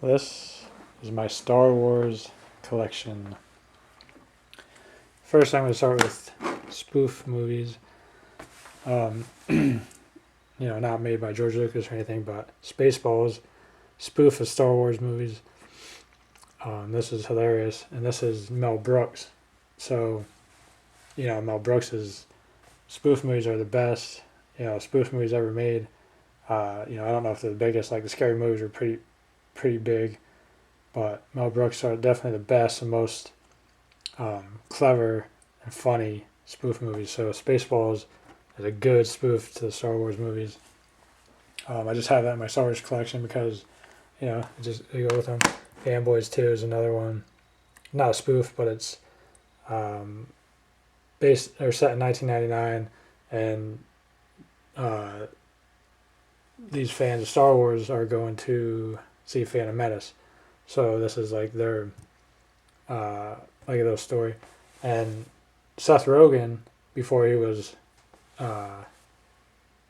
This is my Star Wars collection. First, I'm going to start with spoof movies. Not made by George Lucas or anything, but Spaceballs, spoof of Star Wars movies. This is hilarious, and this is Mel Brooks. So, Mel Brooks's spoof movies are the best. Spoof movies ever made. I don't know if they're the biggest. Like the scary movies are pretty big, but Mel Brooks are definitely the best and most clever and funny spoof movies. So Spaceballs is a good spoof to the Star Wars movies. I just have that in my Star Wars collection because, they go with them. Fanboys 2 is another one. Not a spoof, but it's based or set in 1999, and these fans of Star Wars are going to see Phantom Menace. So this is like their like a little story. And Seth Rogen, before he was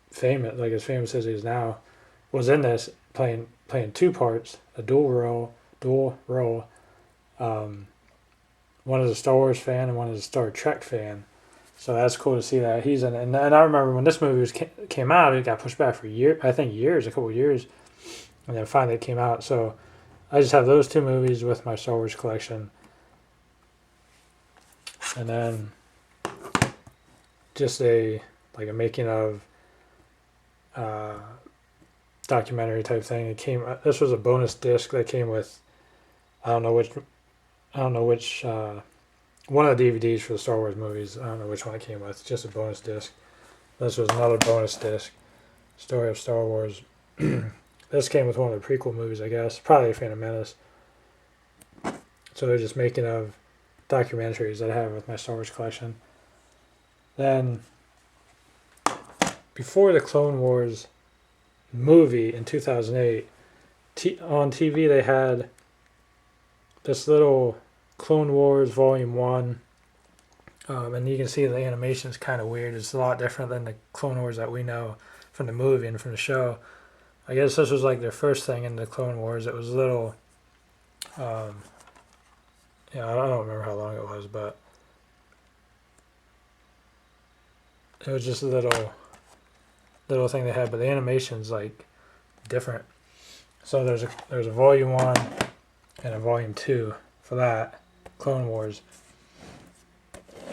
famous, like as famous as he is now, was in this playing two parts, a dual role. One is a Star Wars fan and one is a Star Trek fan. So that's cool to see that he's in it. And I remember when this movie came out, it got pushed back for a couple of years, and then finally it came out. So I just have those two movies with my Star Wars collection. And then just a making of documentary type thing. This was a bonus disc that came with I don't know which one of the DVDs for the Star Wars movies. I don't know which one it came with. Just a bonus disc. This was another bonus disc. Story of Star Wars. This came with one of the prequel movies, I guess. Probably Phantom Menace. So they're just making of documentaries that I have with my Star Wars collection. Then, before the Clone Wars movie in 2008, on TV they had this little Clone Wars Volume 1, and you can see the animation is kind of weird. It's a lot different than the Clone Wars that we know from the movie and from the show. I guess this was like their first thing in the Clone Wars. It was a little, I don't remember how long it was, but it was just a little thing they had, but the animation's like different. So there's a Volume 1 and a Volume 2 for that. Clone Wars,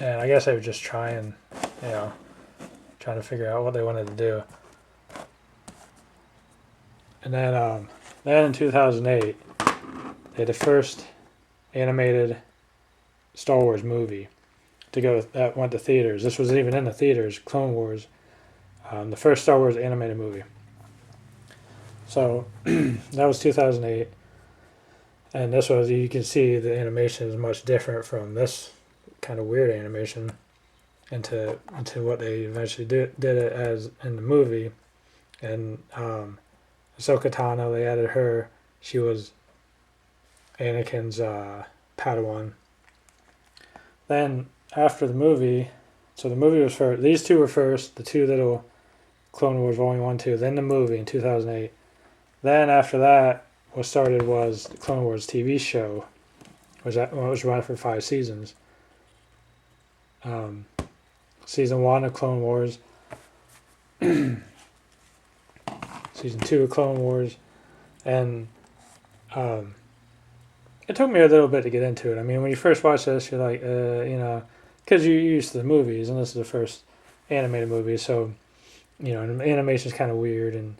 and I guess they were just trying to figure out what they wanted to do. And then in 2008, they had the first animated Star Wars movie that went to theaters. This wasn't even in the theaters. Clone Wars, the first Star Wars animated movie. So that was 2008. And this was, you can see the animation is much different from this kind of weird animation into what they eventually did it as in the movie. And Ahsoka Tano, they added her. She was Anakin's Padawan. Then after the movie, so the movie was first. These two were first, the two little Clone Wars Volume 1, 2. Then the movie in 2008. Then after that, what started was the Clone Wars TV show, which was run for 5 seasons. Season 1 of Clone Wars, Season 2 of Clone Wars, and it took me a little bit to get into it. I mean, when you first watch this, you're like, because you're used to the movies, and this is the first animated movie, so, the animation's kind of weird, and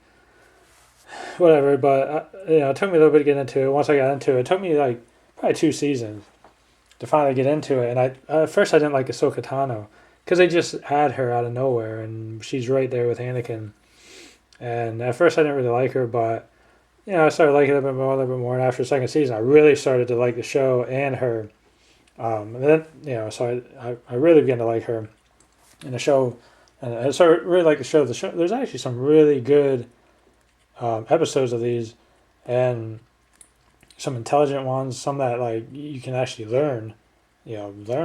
whatever, but it took me a little bit to get into it. Once I got into it, it took me like probably 2 seasons to finally get into it. And at first I didn't like Ahsoka Tano because they just had her out of nowhere, and she's right there with Anakin. And at first I didn't really like her, but I started liking it a little bit more. And after the second season, I really started to like the show and her. And then so I really began to like her in the show, and I started really like the show. The show, there's actually some really good episodes of these, and some intelligent ones, some that like you can actually learn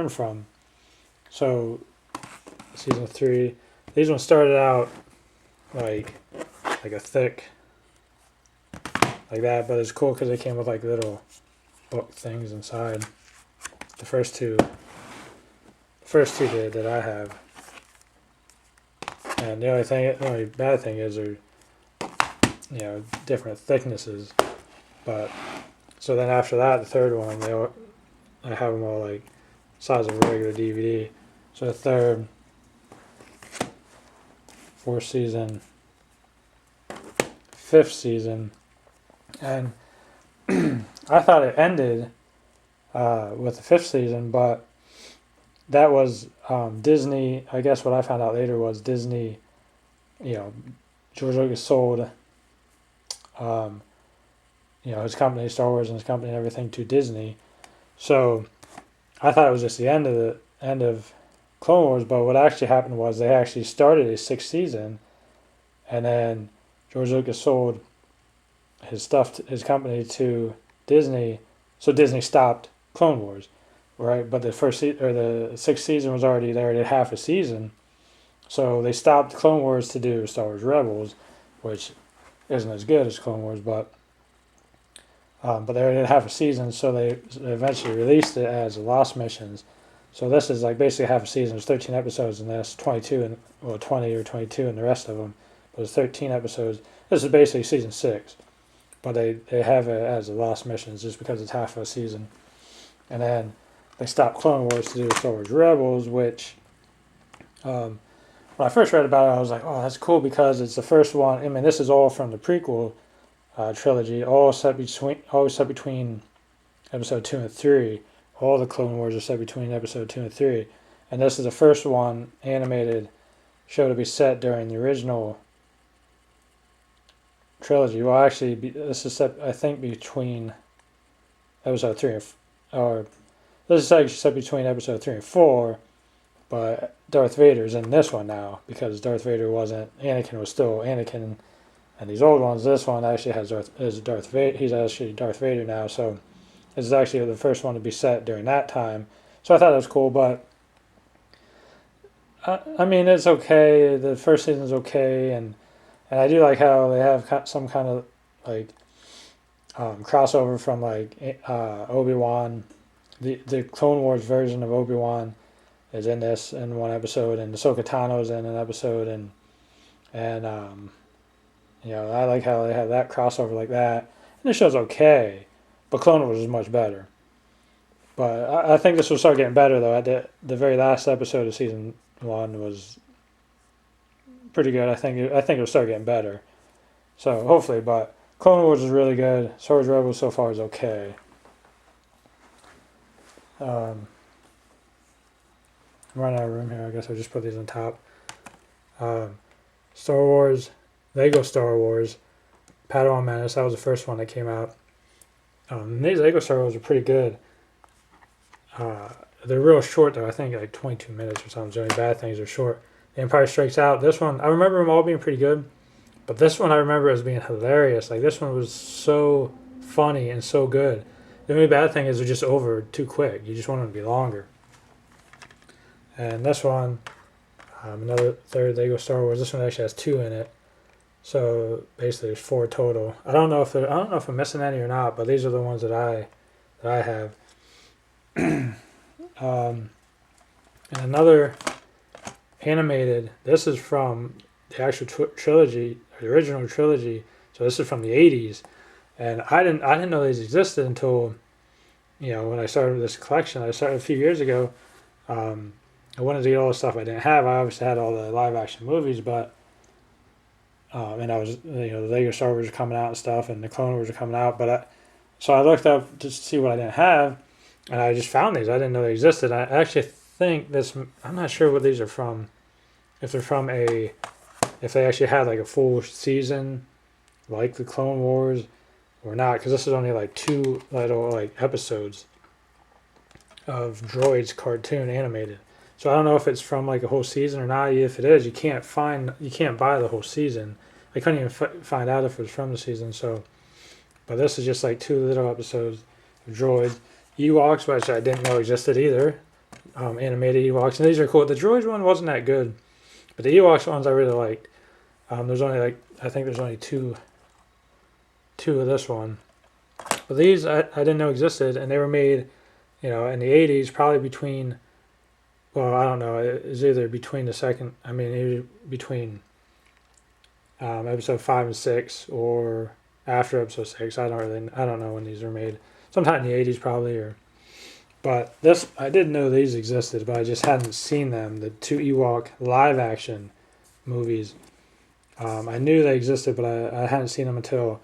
from. So season 3, these ones started out like a thick like that. But it's cool because they came with like little book things inside. The first two did that I have. And the only bad thing is they're, different thicknesses. But so then after that, the third one, I have them all like size of a regular DVD. So the third, fourth season, fifth season, and I thought it ended with the fifth season, but that was Disney. I guess what I found out later was Disney. George Lucas sold, his company, Star Wars, and his company, and everything to Disney. So I thought it was just the end of Clone Wars, but what actually happened was they actually started a sixth season, and then George Lucas sold his company to Disney, so Disney stopped Clone Wars, right? But the the sixth season was already there. They had half a season, so they stopped Clone Wars to do Star Wars Rebels, which isn't as good as Clone Wars, but they already had half a season, so they eventually released it as Lost Missions. So this is like basically half a season. There's 13 episodes, and that's 20 or 22 in the rest of them. But it's 13 episodes. This is basically season 6, but they have it as Lost Missions just because it's half a season. And then they stopped Clone Wars to do Star Wars Rebels, which when I first read about it, I was like, oh, that's cool because it's the first one. I mean, this is all from the prequel trilogy, all set between episode 2 and 3. All the Clone Wars are set between episode 2 and 3. And this is the first one animated show to be set during the original trilogy. Well, actually, this is set, I think, between episode 3 or this is actually set between episode 3 and 4, but Darth Vader's in this one now because Darth Vader Anakin was still Anakin, and these old ones, this one actually is Darth Vader. He's actually Darth Vader now, so this is actually the first one to be set during that time. So I thought that was cool, but I mean, it's okay. The first season's okay, and I do like how they have some kind of like crossover from like Obi-Wan. The Clone Wars version of Obi-Wan is in this in one episode, and Ahsoka Tano's in an episode, and I like how they have that crossover like that. And the show's okay, but Clone Wars is much better. But I think this will start getting better though. The very last episode of season 1 was pretty good. I think it'll start getting better. So hopefully, but Clone Wars is really good. Star Wars Rebels so far is okay. I'm running out of room here. I guess I'll just put these on top. Star Wars, Lego Star Wars, Padawan Menace. That was the first one that came out. These Lego Star Wars are pretty good. They're real short though. I think like 22 minutes or something. The only bad things are short. The Empire Strikes Out. This one, I remember them all being pretty good, but this one I remember as being hilarious. Like this one was so funny and so good. The only bad thing is they're just over too quick. You just want them to be longer. And this one, another third Lego Star Wars. This one actually has 2 in it. So basically, there's 4 total. I don't know if I'm missing any or not, but these are the ones that I have. And another animated. This is from the actual trilogy, the original trilogy. So this is from the 80s, and I didn't know these existed until when I started this collection. I started a few years ago. I wanted to get all the stuff I didn't have. I obviously had all the live action movies, but and I was the Lego Star Wars are coming out and stuff, and the Clone Wars are coming out. But so I looked up to see what I didn't have, and I just found these. I didn't know they existed. I actually think this. I'm not sure what these are from. If they're from if they actually had like a full season, like the Clone Wars, or not, because this is only like 2 little like episodes of Droids cartoon animated. So I don't know if it's from like a whole season or not. If it is, you can't buy the whole season. I couldn't even find out if it was from the season. So, but this is just like 2 little episodes of Droids. Ewoks, which I didn't know existed either. Animated Ewoks, and these are cool. The Droids one wasn't that good, but the Ewoks ones I really liked. I think there's only two 2 of this one. But these I didn't know existed, and they were made, in the 80s, probably between, well, I don't know, it was either between the second, between episode 5 and 6, or after episode 6. I don't know when these were made. Sometime in the 80s probably, but this, I didn't know these existed, but I just hadn't seen them. The 2 Ewok live action movies. I knew they existed, but I hadn't seen them until,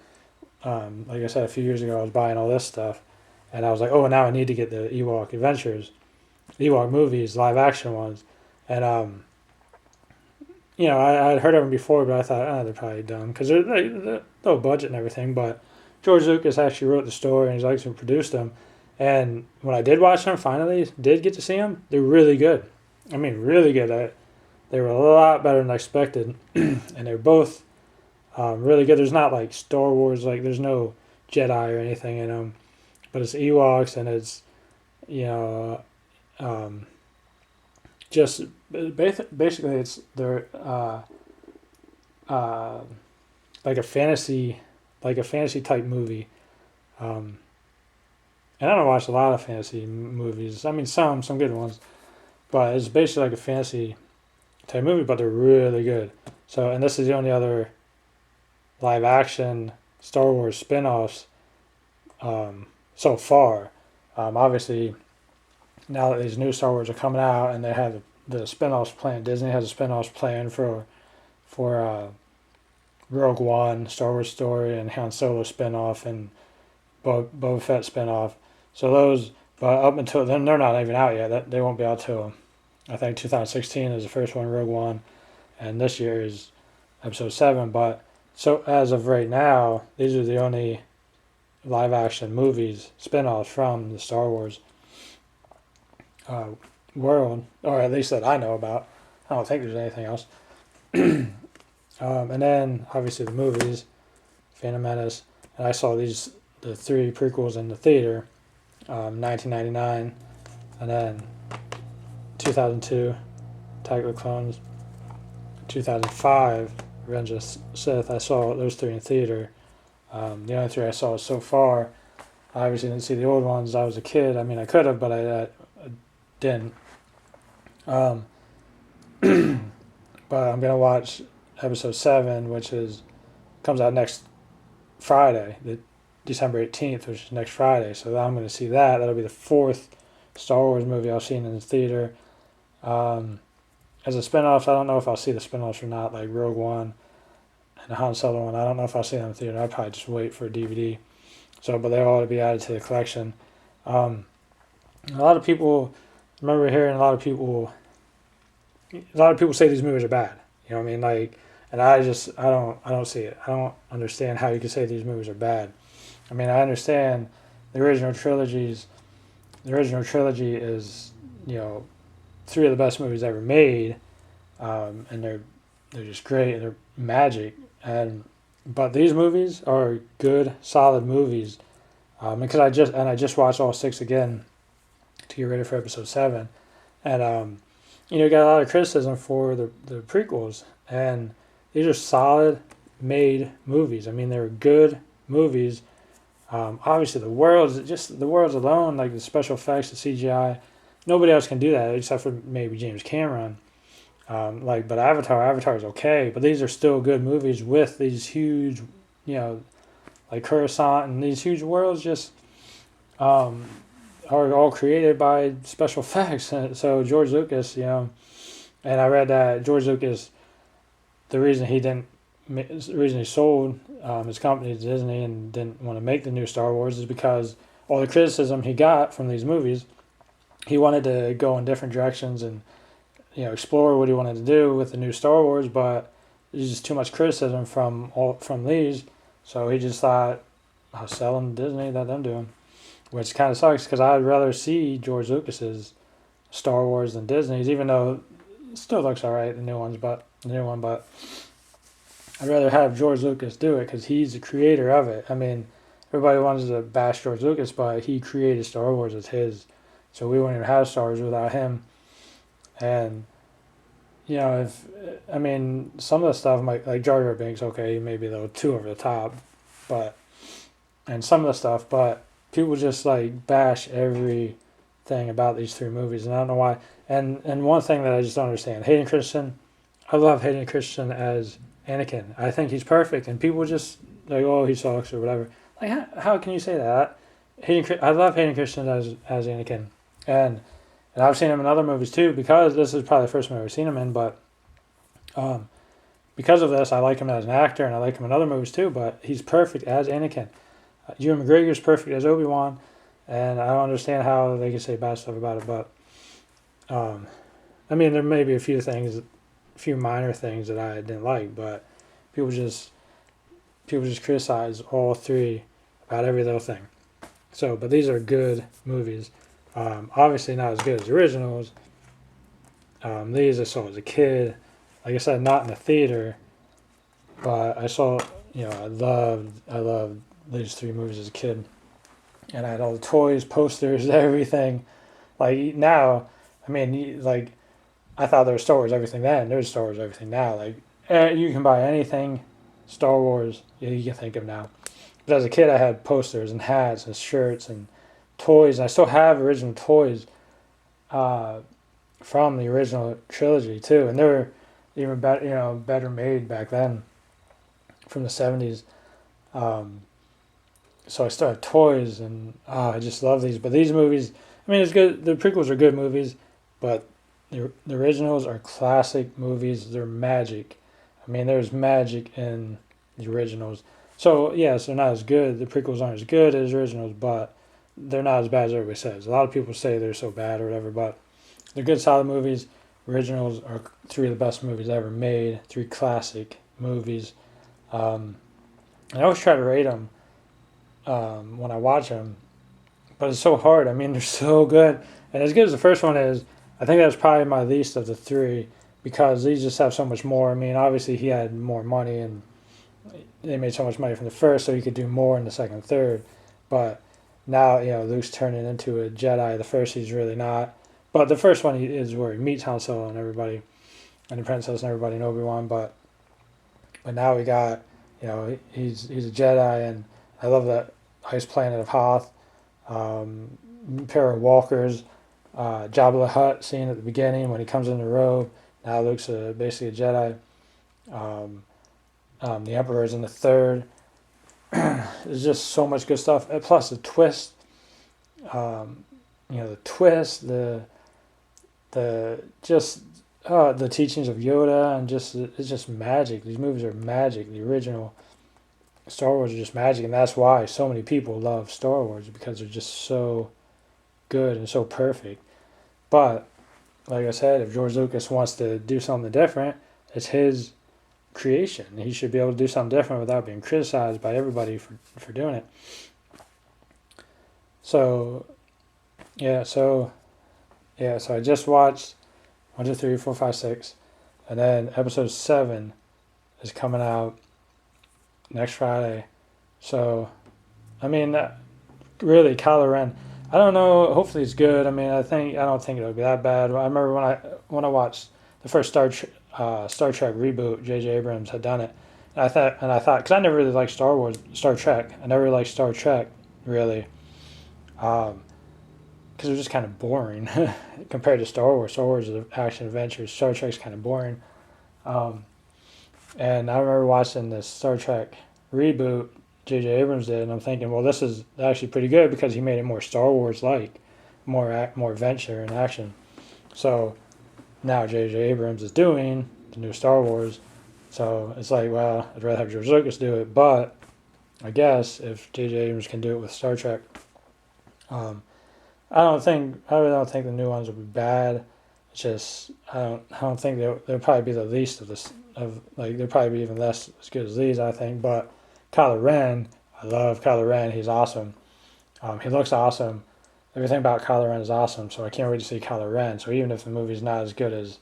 like I said, a few years ago. I was buying all this stuff, and I was like, oh, now I need to get the Ewok Adventures, Ewok movies, live action ones, and I'd heard of them before, but I thought, they're probably dumb because they're low budget and everything. But George Lucas actually wrote the story, and he's actually produced them. And when I did watch them, finally did get to see them, they're really good. I mean, really good. They were a lot better than I expected, and they're both really good. There's not like Star Wars, like there's no Jedi or anything in them, but it's Ewoks, and it's just basically it's they're like a fantasy type movie. And I don't watch a lot of fantasy movies. I mean, some good ones, but it's basically like a fantasy type movie, but they're really good. So, and this is the only other live action Star Wars spin-offs so far. Obviously, now that these new Star Wars are coming out, and they have the spin-offs planned, Disney has a spin-offs planned for Rogue One, Star Wars story, and Han Solo spin-off, and Boba Fett spin-off. So those, but up until then, they're not even out yet. They won't be out till, I think, 2016 is the first one, Rogue One, and this year is episode 7. But so as of right now, these are the only live action movies, spin-offs from the Star Wars world, or at least that I know about. I don't think there's anything else. And then obviously the movies, Phantom Menace, and I saw the 3 prequels in the theater, 1999, and then 2002, Attack of the Clones, 2005, Revenge of the Sith. I saw those 3 in theater. The only 3 I saw so far. I obviously didn't see the old ones. I was a kid. I mean, I could have, but I didn't. But I'm gonna watch episode 7, which comes out next Friday, December 18th, which is next Friday. So I'm going to see that. That'll be the 4th Star Wars movie I've seen in the theater. As a spin-off, I don't know if I'll see the spin-offs or not, like Rogue One and the Han Solo one. I don't know if I'll see them in the theater. I'll probably just wait for a DVD. So, but they ought to be added to the collection. A lot of people, I remember hearing a lot of people say these movies are bad. You know what I mean? Like, and I don't see it. I don't understand how you could say these movies are bad. I mean, I understand the original trilogy is, 3 of the best movies ever made, and they're just great. They're magic, but these movies are good, solid movies. Because I just watched all 6 again to get ready for episode 7, and got a lot of criticism for the prequels, and these are solid made movies. I mean, they're good movies. Obviously, the worlds alone, like the special effects, the CGI, nobody else can do that except for maybe James Cameron. But Avatar is okay, but these are still good movies with these huge, like Coruscant and these huge worlds just are all created by special effects. And so George Lucas, and I read that George Lucas, the reason he sold his company to Disney and didn't want to make the new Star Wars is because all the criticism he got from these movies, he wanted to go in different directions and explore what he wanted to do with the new Star Wars, but there's just too much criticism from these, so he just thought, I'll sell them to Disney, let them do them, which kind of sucks because I'd rather see George Lucas's Star Wars than Disney's, even though it still looks alright, the new one, but I'd rather have George Lucas do it because he's the creator of it. I mean, everybody wants to bash George Lucas, but he created Star Wars as his, so we wouldn't even have Star Wars without him. And some of the stuff might, like Jar Jar Binks, okay, maybe a little too over the top, but and some of the stuff, but people just like bash everything about these three movies, and I don't know why. And one thing that I just don't understand, Hayden Christensen, I love Hayden Christensen as Anakin. I think he's perfect, and people just like, oh, he sucks or whatever. Like, how can you say that? I love Hayden Christensen as Anakin, and I've seen him in other movies too, because this is probably the first movie I've seen him in, but um, because of this, I like him as an actor, and I like him in other movies too. But he's perfect as Anakin. Ewan McGregor's perfect as Obi-Wan, and I don't understand how they can say bad stuff about it. But I mean, there may be a few minor things that I didn't like, but people just criticize all three about every little thing. So, but these are good movies. Obviously, not as good as the originals. These I saw as a kid. Like I said, not in the theater, but I saw. I loved these three movies as a kid, and I had all the toys, posters, everything. Like now, I mean, like I thought there was Star Wars everything then. There's Star Wars everything now. Like you can buy anything Star Wars you can think of now. But as a kid, I had posters and hats and shirts and toys. And I still have original toys from the original trilogy too, and they were even better made back then, from the '70s. So I still have toys, and I just love these. But these movies, I mean, it's good. The prequels are good movies, but the originals are classic movies. They're magic. I mean, there's magic in the originals. So yes, they're not as good. The prequels aren't as good as originals, but they're not as bad as everybody says. A lot of people say they're so bad or whatever, but they're good, solid movies. Originals are three of the best movies ever made. Three classic movies. And I always try to rate them when I watch them, but it's so hard. I mean, they're so good, and as good as the first one is, I think that's probably my least of the three, because these just have so much more. I mean, obviously he had more money, and they made so much money from the first, so he could do more in the second and third. But now, Luke's turning into a Jedi. The first, he's really not. But the first one is where he meets Han Solo and everybody, and the princess and everybody in Obi-Wan. But now we got, he's a Jedi, and I love that ice planet of Hoth. Pair of walkers, Jabba the Hutt scene at the beginning when he comes in the robe. Now Luke's basically a Jedi. The Emperor's in the third. There's just so much good stuff. And plus the twist, the twist, the teachings of Yoda, and it's just magic. These movies are magic. The original Star Wars are just magic, and that's why so many people love Star Wars, because they're just so good and so perfect. But like I said, if George Lucas wants to do something different, it's his creation. He should be able to do something different without being criticized by everybody for doing it. So I just watched 1, 2, 3, 4, 5, 6, and then episode 7 is coming out next Friday. So, I mean, really, Kylo Ren, I don't know. Hopefully, it's good. I mean, I don't think it'll be that bad. I remember when I watched the first Star Trek reboot, J.J. Abrams had done it, and I thought, because I never really liked Star Trek. I never really liked Star Trek, really, because it was just kind of boring compared to Star Wars. Star Wars is action adventure. Star Trek's kind of boring. And I remember watching this Star Trek reboot J.J. Abrams did, and I'm thinking, well, this is actually pretty good, because he made it more Star Wars-like, more adventure and action. So now J.J. Abrams is doing the new Star Wars, so it's like, well, I'd rather have George Lucas do it, but I guess if J.J. Abrams can do it with Star Trek, I really don't think the new ones will be bad. It's just I don't think they'll probably be the least of this. They'll probably be even less as good as these, I think. But Kylo Ren, I love Kylo Ren. He's awesome. He looks awesome. Everything about Kylo Ren is awesome. So I can't wait to see Kylo Ren. So even if the movie's not as good as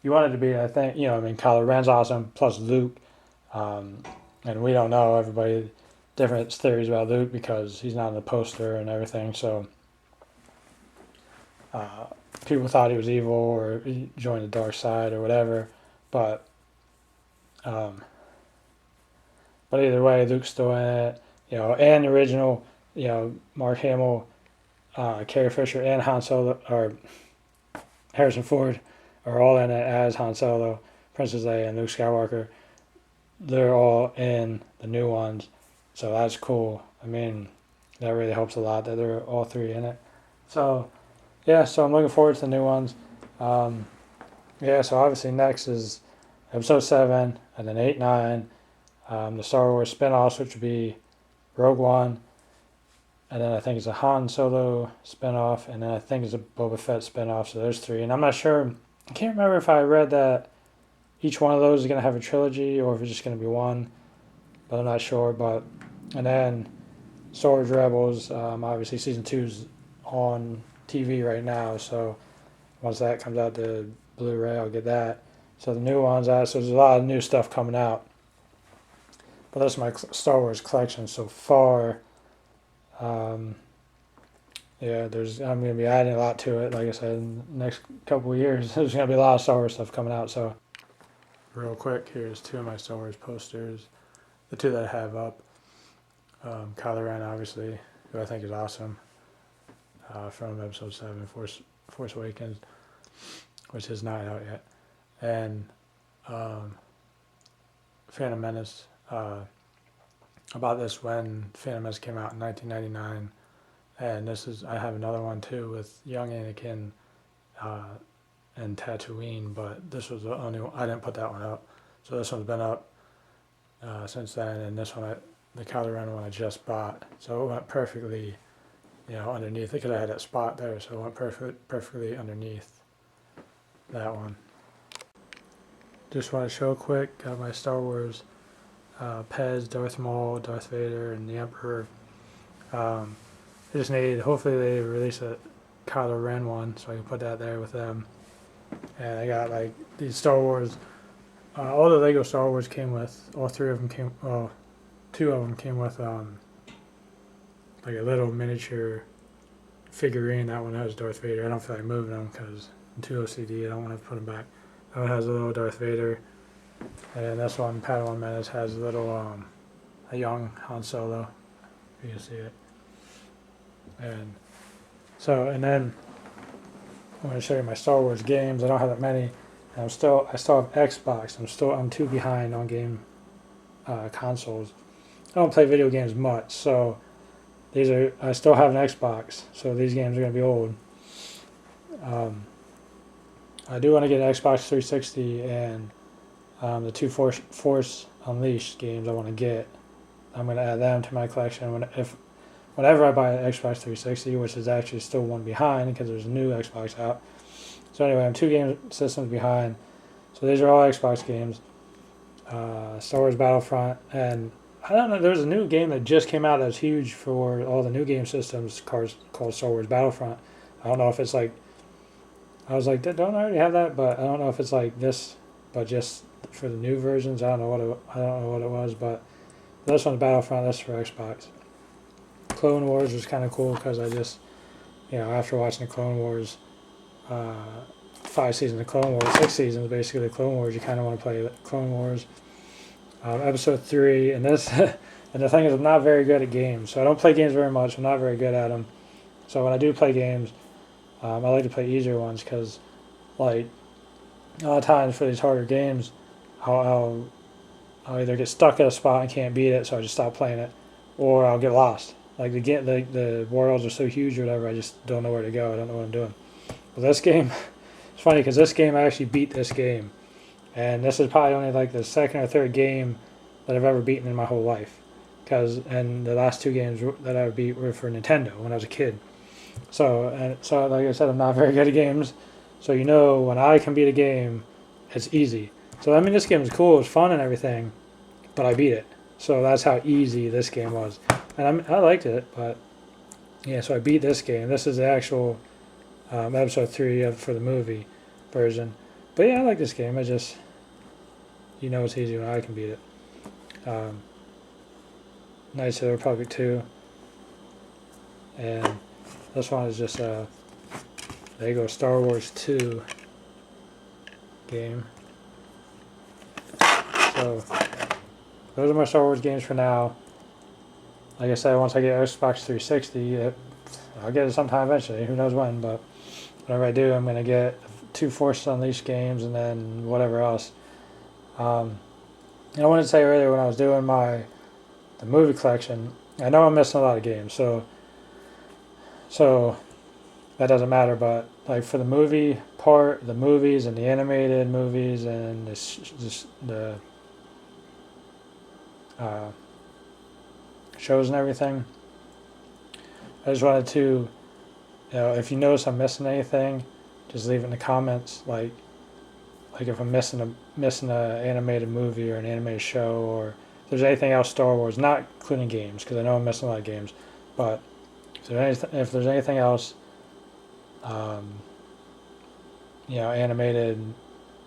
you want it to be, I think Kylo Ren's awesome. Plus Luke, and we don't know. Everybody different theories about Luke because he's not in the poster and everything. So people thought he was evil or he joined the dark side or whatever, but either way, Luke's still in it. and the original, Mark Hamill, Carrie Fisher, and Han Solo, or Harrison Ford, are all in it as Han Solo, Princess Leia, and Luke Skywalker. They're all in the new ones, so that's cool. I mean, that really helps a lot that they're all three in it. So, yeah, so I'm looking forward to the new ones. So obviously next is Episode 7, and then 8, 9, the Star Wars spin-offs, which would be Rogue One, and then I think it's a Han Solo spin-off, and then I think it's a Boba Fett spin-off, so there's 3. And I'm not sure, I can't remember if I read that each one of those is going to have a trilogy, or if it's just going to be one, but I'm not sure. And then Star Wars Rebels, obviously Season 2's on TV right now, so once that comes out to Blu-ray, I'll get that. So the new ones, so there's a lot of new stuff coming out. But that's my Star Wars collection so far. I'm going to be adding a lot to it. Like I said, in the next couple of years, there's going to be a lot of Star Wars stuff coming out. So, real quick, here's 2 of my Star Wars posters. The 2 that I have up. Kylo Ren, obviously, who I think is awesome. From Episode 7, Force Awakens, which is not out yet. And Phantom Menace. About this when Phantom Menace came out in 1999, and I have another one too with young Anakin and Tatooine, but this was the only one, I didn't put that one up, so this one's been up since then, and this one, the Kylo Ren one, I just bought, so it went perfectly, underneath, because I had that spot there, so it went perfectly underneath that one. Just want to show quick, got my Star Wars Pez, Darth Maul, Darth Vader, and the Emperor. Hopefully they release a Kylo Ren one, so I can put that there with them. And I got like these Star Wars, all the Lego Star Wars came with, all 3 of them came, 2 of them came with like a little miniature figurine. That one has Darth Vader. I don't feel like moving them because I'm too OCD, I don't want to put them back. That one has a little Darth Vader. And then this one, Padawan Menace, has a little, a young Han Solo. You can see it. And then I'm going to show you my Star Wars games. I don't have that many. And I still have Xbox. I'm too behind on game consoles. I don't play video games much, so I still have an Xbox, so these games are going to be old. I do want to get an Xbox 360 and the 2 Force Unleashed games I want to get. I'm going to add them to my collection whenever I buy an Xbox 360, which is actually still one behind because there's a new Xbox out. So anyway, I'm 2 game systems behind. So these are all Xbox games. Star Wars Battlefront, and I don't know, there's a new game that just came out that's huge for all the new game systems called Star Wars Battlefront. I don't know if it's like, I was like, don't I already have that? But I don't know if it's like this, but just for the new versions. I don't know what it was, but this one's Battlefront. That's for Xbox. Clone Wars was kind of cool because I just, after watching the Clone Wars, 5 seasons of Clone Wars, 6 seasons basically of Clone Wars, you kind of want to play Clone Wars. Episode 3, and this, and the thing is, I'm not very good at games, so I don't play games very much. I'm not very good at them. So when I do play games, I like to play easier ones because, like, a lot of times for these harder games, I'll either get stuck at a spot and can't beat it, so I just stop playing it, or I'll get lost. Like the worlds are so huge or whatever, I just don't know where to go. I don't know what I'm doing. But this game, it's funny because this game, I actually beat this game. And this is probably only like the 2nd or 3rd game that I've ever beaten in my whole life. And the last 2 games that I beat were for Nintendo when I was a kid. So like I said, I'm not very good at games. So when I can beat a game, it's easy. So I mean, this game is cool, it's fun and everything, but I beat it. So that's how easy this game was. And I liked it, but yeah, so I beat this game. This is the actual episode 3 for the movie version. But yeah, I like this game. I just, it's easy when I can beat it. Knights of the Republic 2. And this one is just there you go, Star Wars 2 game. So those are my Star Wars games for now. like I said, once I get Xbox 360, I'll get it sometime eventually. Who knows when? But whenever I do, I'm gonna get 2 Force Unleashed games and then whatever else. And I wanted to say earlier when I was doing the movie collection, I know I'm missing a lot of games, so that doesn't matter. But like for the movie part, the movies and the animated movies and the uh, shows and everything, I just wanted to, if you notice I'm missing anything, just leave it in the comments. Like if I'm missing a animated movie or an animated show, or if there's anything else Star Wars, not including games, because I know I'm missing a lot of games, but if there's anything else, um, animated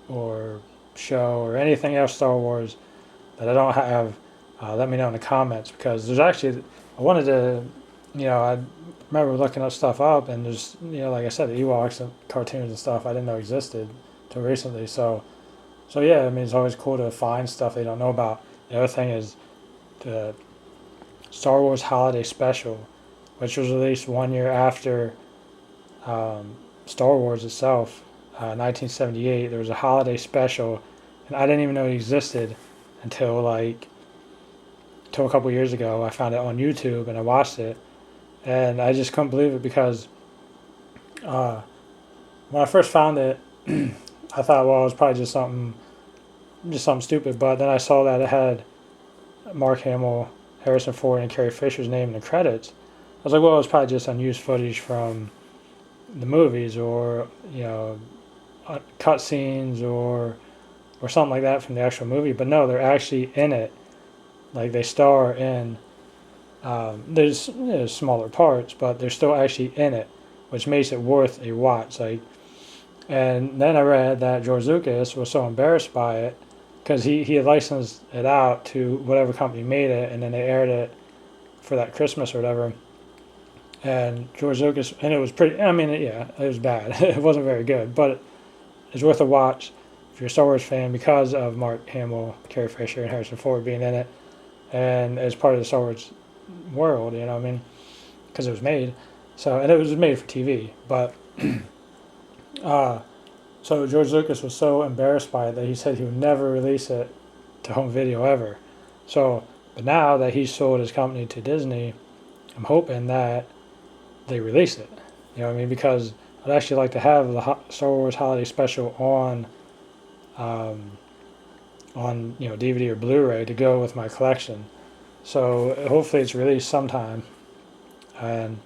or show or anything else Star Wars that I don't have, let me know in the comments, because there's actually, I wanted to, I remember looking up stuff up, and there's, like I said, the Ewoks and cartoons and stuff I didn't know existed till recently. So yeah, I mean, it's always cool to find stuff they don't know about. The other thing is the Star Wars Holiday Special, which was released 1 year after Star Wars itself, 1978. There was a holiday special, and I didn't even know it existed until a couple years ago. I found it on YouTube and I watched it, and I just couldn't believe it, because when I first found it, I thought, well, it was probably just something stupid. But then I saw that it had Mark Hamill, Harrison Ford, and Carrie Fisher's name in the credits. I was like, well, it's probably just unused footage from the movies, or cut scenes, or something like that from the actual movie. But no, they're actually in it. Like, they star in. There's smaller parts, but they're still actually in it, which makes it worth a watch. And then I read that George Lucas was so embarrassed by it, because he had licensed it out to whatever company made it, and then they aired it for that Christmas or whatever. And George Lucas, and it was pretty, I mean, yeah, it was bad. It wasn't very good, but it's worth a watch if you're a Star Wars fan, because of Mark Hamill, Carrie Fisher, and Harrison Ford being in it, and as part of the Star Wars world, you know what I mean? Because it was made. And it was made for TV, but so George Lucas was so embarrassed by it that he said he would never release it to home video ever. But now that he's sold his company to Disney, I'm hoping that they release it. You know what I mean? Because I'd actually like to have the Star Wars Holiday Special on DVD or Blu-ray to go with my collection. So hopefully it's released sometime. And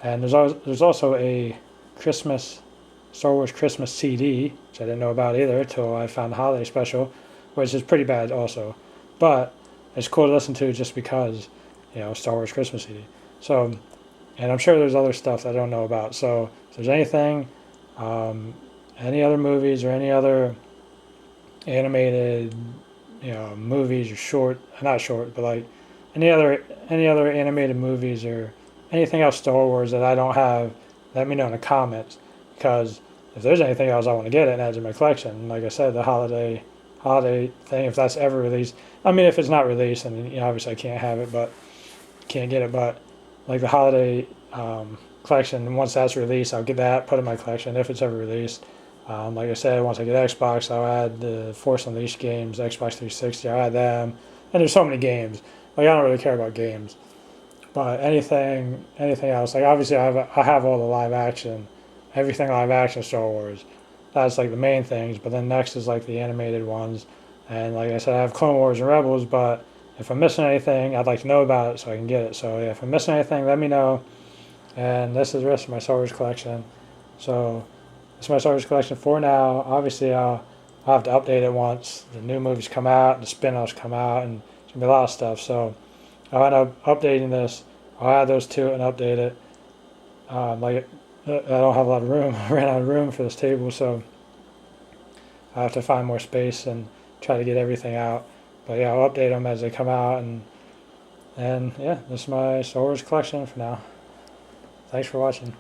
there's also a Star Wars Christmas CD, which I didn't know about either until I found the Holiday Special, which is pretty bad also. But it's cool to listen to just because, Star Wars Christmas CD. So, and I'm sure there's other stuff that I don't know about. So if there's anything, any other movies or any other animated, movies, or not short, but any other animated movies or anything else Star Wars that I don't have, let me know in the comments, because if there's anything else I want to get, it adds to my collection. Like I said, the holiday thing, if that's ever released. I mean, if it's not released, then obviously I can't have it, but can't get it. But like the holiday collection, once that's released, I'll get that, put it in my collection if it's ever released. Like I said, once I get Xbox, I'll add the Force Unleashed games, Xbox 360, I'll add them. And there's so many games. I don't really care about games. But anything else, obviously I have all the live action, everything live action Star Wars. That's the main things. But then next is the animated ones. And like I said, I have Clone Wars and Rebels, but if I'm missing anything, I'd like to know about it so I can get it. So yeah, if I'm missing anything, let me know. And this is the rest of my Star Wars collection. So this is my Star Wars collection for now. Obviously, I'll have to update it once the new movies come out and the spin-offs come out, and there's going to be a lot of stuff. So I'll end up updating this. I'll add those to it and update it. I don't have a lot of room. I ran out of room for this table, so I have to find more space and try to get everything out. But yeah, I'll update them as they come out, and yeah, this is my Star Wars collection for now. Thanks for watching.